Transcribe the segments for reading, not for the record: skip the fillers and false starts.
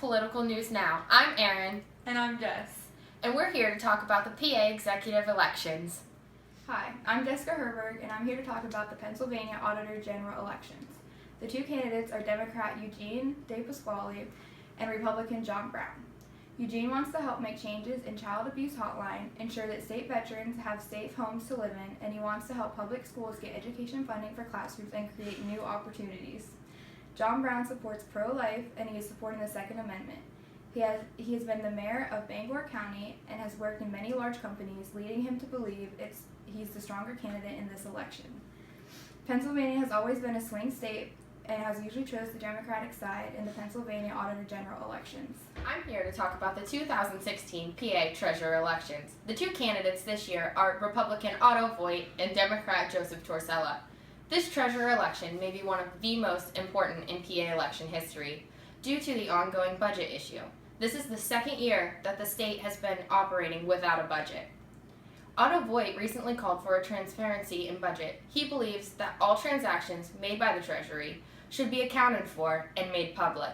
Political News Now. I'm Erin. And I'm Jess. And we're here to talk about the PA executive elections. Hi, I'm Jessica Herberg, and I'm here to talk about the Pennsylvania Auditor General elections. The two candidates are Democrat Eugene DePasquale and Republican John Brown. Eugene wants to help make changes in child abuse hotline, ensure that state veterans have safe homes to live in, and he wants to help public schools get education funding for classrooms and create new opportunities. John Brown supports pro-life, and he is supporting the Second Amendment. He has been the mayor of Bangor County and has worked in many large companies, leading him to believe he's the stronger candidate in this election. Pennsylvania has always been a swing state and has usually chose the Democratic side in the Pennsylvania Auditor General elections. I'm here to talk about the 2016 PA Treasurer elections. The two candidates this year are Republican Otto Voigt and Democrat Joseph Torsella. This treasurer election may be one of the most important in PA election history due to the ongoing budget issue. This is the second year that the state has been operating without a budget. Otto Voigt recently called for a transparency in budget. He believes that all transactions made by the Treasury should be accounted for and made public.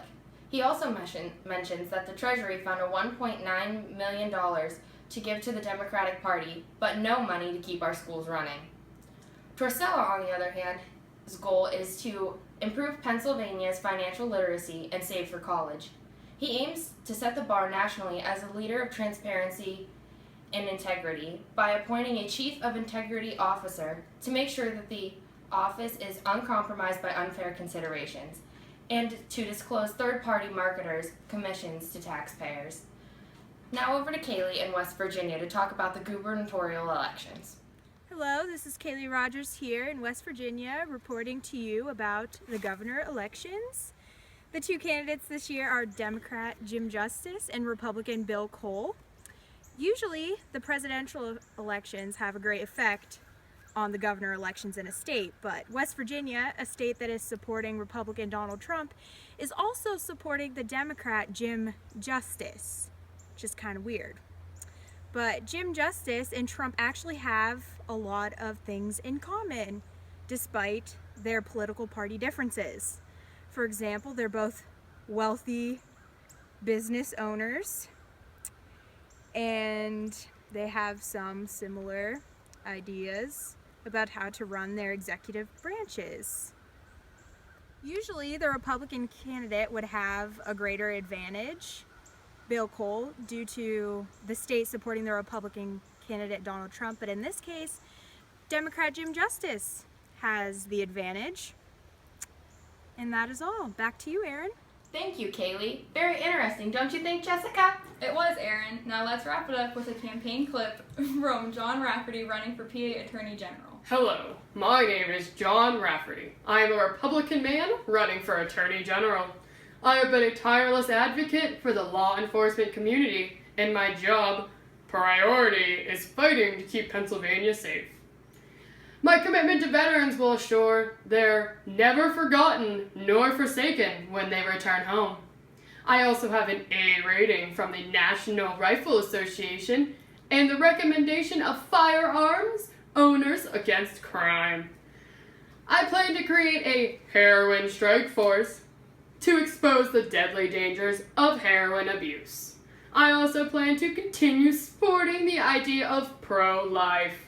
He also mentions that the Treasury found a $1.9 million to give to the Democratic Party, but no money to keep our schools running. Torsella, on the other hand, his goal is to improve Pennsylvania's financial literacy and save for college. He aims to set the bar nationally as a leader of transparency and integrity by appointing a Chief of Integrity Officer to make sure that the office is uncompromised by unfair considerations, and to disclose third-party marketers' commissions to taxpayers. Now over to Kaylee in West Virginia to talk about the gubernatorial elections. Hello, this is Kaylee Rogers here in West Virginia reporting to you about the governor elections. The two candidates this year are Democrat Jim Justice and Republican Bill Cole. Usually, the presidential elections have a great effect on the governor elections in a state, but West Virginia, a state that is supporting Republican Donald Trump, is also supporting the Democrat Jim Justice, which is kind of weird. But Jim Justice and Trump actually have a lot of things in common, despite their political party differences. For example, they're both wealthy business owners, and they have some similar ideas about how to run their executive branches. Usually, the Republican candidate would have a greater advantage, Bill Cole, due to the state supporting the Republican candidate Donald Trump, but in this case, Democrat Jim Justice has the advantage. And that is all. Back to you, Erin. Thank you, Kaylee. Very interesting, don't you think, Jessica? It was, Erin. Now let's wrap it up with a campaign clip from John Rafferty running for PA Attorney General. Hello, my name is John Rafferty. I am a Republican man running for Attorney General. I have been a tireless advocate for the law enforcement community, and my job priority is fighting to keep Pennsylvania safe. My commitment to veterans will assure they're never forgotten nor forsaken when they return home. I also have an A rating from the National Rifle Association and the recommendation of Firearms Owners Against Crime. I plan to create a heroin strike force to expose the deadly dangers of heroin abuse. I also plan to continue supporting the idea of pro-life.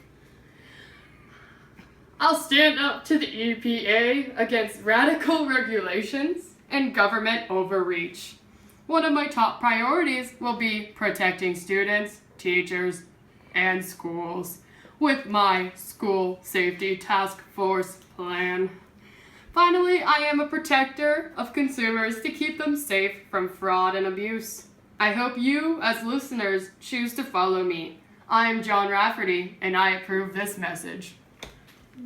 I'll stand up to the EPA against radical regulations and government overreach. One of my top priorities will be protecting students, teachers, and schools with my School Safety Task Force plan. Finally, I am a protector of consumers to keep them safe from fraud and abuse. I hope you, as listeners, choose to follow me. I am John Rafferty, and I approve this message.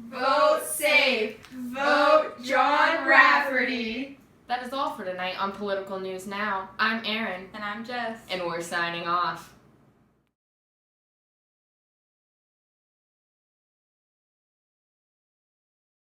Vote safe. Vote John Rafferty. That is all for tonight on Political News Now. I'm Erin. And I'm Jess. And we're signing off.